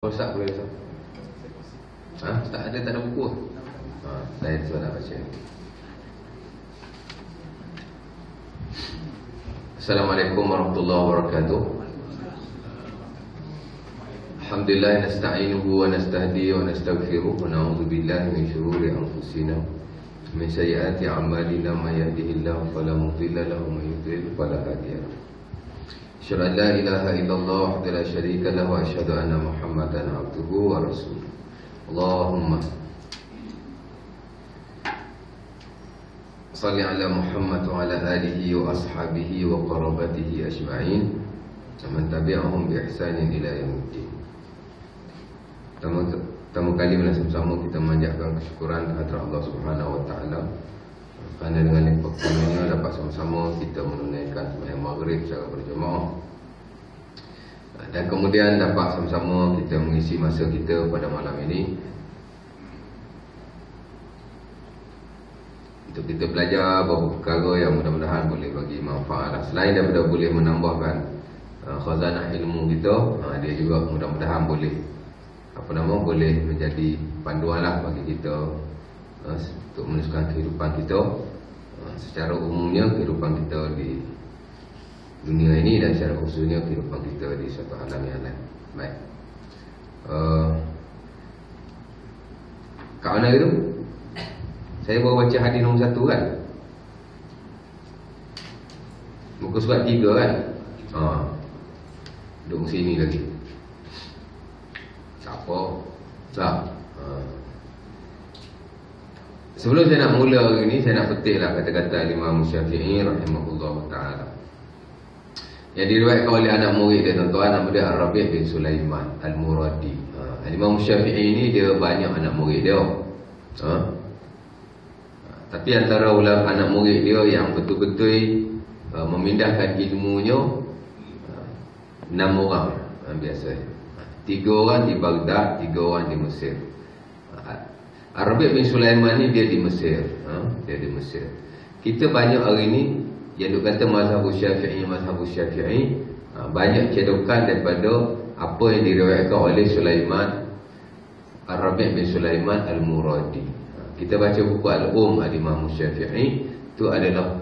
Ustaz boleh Ustaz? Tak ada buku. Saya cuba nak baca. Assalamualaikum warahmatullahi wabarakatuh. Alhamdulillah nasta'inuhu wa nastahdihi wa nastaghfiruh wa na'udzu billahi min shururi anfusina min sayyiati a'malina may yahdihillahu fala mudilla lahu wa may yudlil fala hadiya lahu. Asyhadu an la ilaha illallah wahdahu la syarika lahu wa asyhadu anna Muhammadan abduhu wa rasuluh. Allahumma salli ala Muhammad wa ala alihi wa ashabihi wa qarabatihi ajma'in wa man tabi'ahum bi ihsanin ila yaumiddin. Pertama kali bersama-sama kita memanjatkan kesyukuran kehadrat Allah Subhanahu wa taala kerana dengan lipat kurnianya dapat sama-sama kita menunaikan sembahyang maghrib secara berjemaah, dan kemudian dapat sama-sama kita mengisi masa kita pada malam ini untuk kita belajar beberapa perkara yang mudah-mudahan boleh bagi manfaat. Selain daripada boleh menambahkan khazanah ilmu kita, dia juga mudah-mudahan boleh boleh menjadi panduan lah bagi kita untuk meneruskan kehidupan kita secara umumnya, kehidupan kita di dunia ini, dan secara khususnya kehidupan kita di suatu alam yang lain. Baik, kat mana itu? Saya baru baca hadis nombor 1 kan, muka surat 3 kan. Duduk sini lagi. Siapa? Tak. Sebelum saya nak mula hari ni, saya nak petiklah kata-kata Imam Syafi'i rahimahullah ta'ala yang diriwayatkan oleh anak murid dia, tuan-tuan, nama dia Ar-Rabi' bin Sulaiman Al-Muradi. Imam Syafi'i ni dia banyak anak murid dia. Tapi antara ulama anak murid dia yang betul-betul memindahkan ilmunya 6 orang biasa. 3 orang di Baghdad, 3 orang di Mesir. Ar-Rabi' bin Sulaiman ni dia di Mesir. Dia di Mesir. Kita banyak hari ni yang duk kata mazhab Syafi'i, banyak cedokan daripada apa yang diriwayatkan oleh Ar-Rabi' bin Sulaiman Al-Muradi. Kita baca buku Al-Imam Syafi'i, itu adalah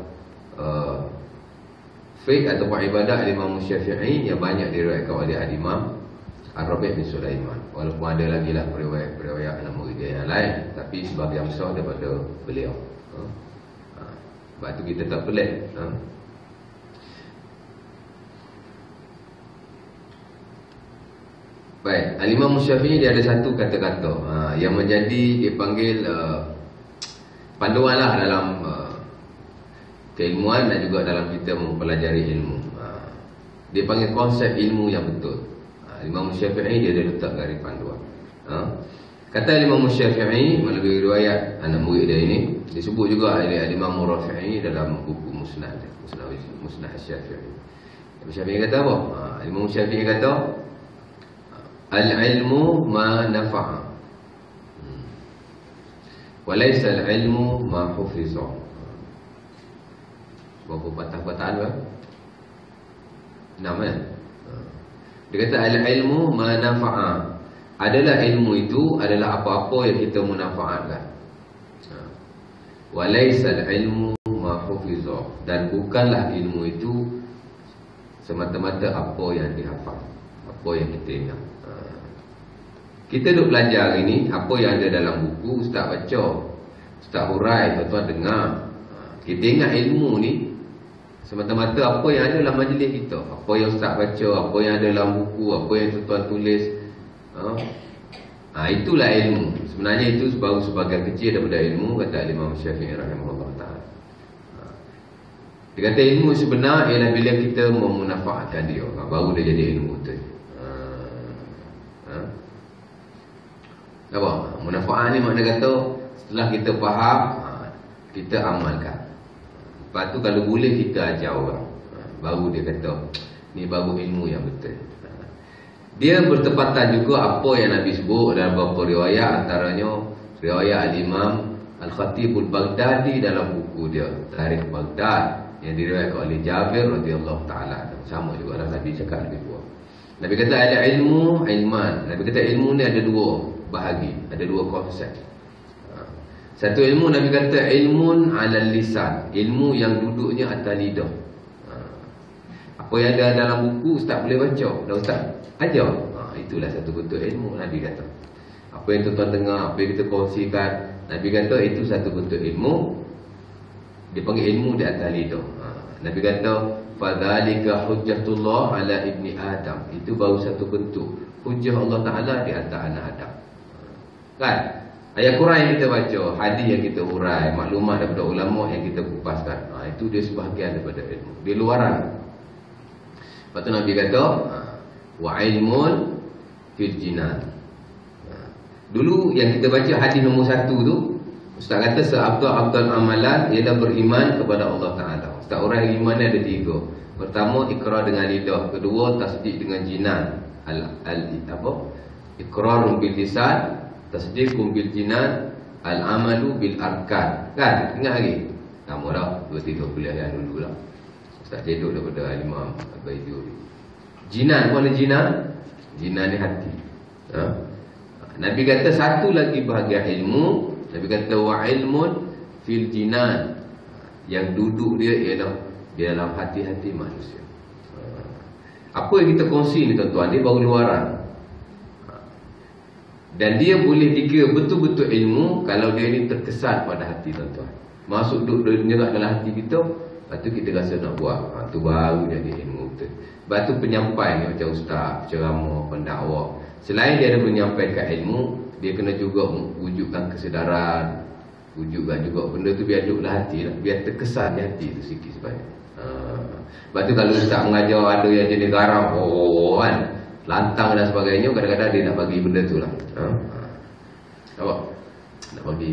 fiqh atau ibadah Imam Syafi'i yang banyak diriwayatkan oleh Imam Ar-Rabi' bin Sulaiman. Walaupun ada lagi lah periwayat anak murid dia yang lain, tapi sebahagian besar daripada beliau. Sebab tu kita tak pelik. Baik, Al-Imam Syafi'i dia ada satu kata-kata yang menjadi dipanggil panduan lah dalam keilmuan dan juga dalam kita mempelajari ilmu. Dia panggil konsep ilmu yang betul. Imam Syafi'i dia ada letak garis panduan. Kata Imam Syafi'i melalui riwayat anak murid dia ini, disebut juga oleh Imam Rafi'i dalam buku Musnad Syafi'i. Imam Syafi'i kata apa? Imam Syafi'i kata al-ilmu ma nafa'a wa laysa al-ilmu ma hufiza. Berapa patah-patahan kan? 6 kan? Dia kata al-ilmu ma nafa'a, adalah ilmu itu adalah apa-apa yang kita manfaatkan. Wa laysal ilmu ma hufiza, dan bukanlah ilmu itu semata-mata apa yang dihafal, apa yang kita ingat. Kita duk belajar hari ni, apa yang ada dalam buku ustaz baca, ustaz hurai, tuan-tuan dengar. Kita ingat ilmu ni semata-mata apa yang ada dalam majlis kita, apa yang ustaz baca, apa yang ada dalam buku, apa yang tuan-tuan tulis. Itulah ilmu. Sebenarnya itu baru sebahagian kecil daripada ilmu, kata Imam Syafi'i rahimahullah ta'ala. Dia kata ilmu sebenar ialah bila kita memanfaatkan dia, baru dia jadi ilmu tu. Apa? Manfaat ni makna kata setelah kita faham, kita amalkan. Lepas tu kalau boleh kita ajar orang, baru dia kata ni baru ilmu yang betul. Dia bertepatan juga apa yang Nabi sebut dalam beberapa riwayat, antaranya riwayat Al-Imam Al-Khatibul Baghdadi dalam buku dia Tarikh Baghdad yang diriwayatkan oleh Jabir radhiyallahu taala. Sama juga Nabi cakap lebih kurang. Nabi kata ada ilmu, ilman. Nabi kata ilmu ni ada dua bahagi, ada dua konsep. Satu ilmu Nabi kata ilmun ala lisan, ilmu yang duduknya atas lidah. Apa yang ada dalam buku Ustaz boleh baca, dah Ustaz ajar. Itulah satu bentuk ilmu Nabi kata. Apa yang tuan-tuan dengar, apa yang kita kongsikan, Nabi kata itu satu bentuk ilmu. Dia panggil ilmu di atas lidah. Nabi kata fadzalika hujjatullah ala ibni Adam. Itu baru satu bentuk hujjah Allah Taala di atas anak Adam. Kan? Ayat Quran yang kita baca, hadis yang kita urai, maklumat daripada ulama yang kita kupaskan. Itu dia sebahagian daripada ilmu. Di luaran. Lepas tu Nabi kata wa ilmun fil jinan. Dulu yang kita baca hadis nombor 1 tu, Ustaz kata seabdal amalan ialah beriman kepada Allah Taala. Ustaz urai iman ada 3. Pertama ikrar dengan lidah, kedua tasdik dengan jinan. Iqrarun bil lisan, tasdiqun bil jinan, al-amalu bil arkan. Kan? Ingat lagi? Nama dah 2-3 kuliah yang dulu lah. Ustaz cedok daripada Imam Al-Baiduri. Jinan, mana jinan? Jinan ni hati. Nabi kata satu lagi bahagian ilmu. Nabi kata wa ilmun fil jinan. Yang duduk dia ialah di dalam hati-hati manusia. Apa yang kita kongsi ni tuan-tuan, dia baru luaran. Dan dia boleh dikira betul-betul ilmu kalau dia ni terkesan pada hati tuan-tuan. Masuk duduk menyerap dalam hati kita, lepas tu kita rasa nak buat. Tu baru jadi ilmu betul. Lepas tu penyampai ni macam ustaz, ceramah, pendakwa. Selain dia ada menyampaikan ilmu, dia kena juga wujudkan kesedaran, wujudkan juga benda tu biar duduk dalam hati lah, biar terkesan di hati tu sikit sebanyak. Lepas tu kalau ustaz mengajar ada yang jenis garang, kan, lantang dan sebagainya, kadang-kadang dia nak bagi benda tu lah. Apa? Nak bagi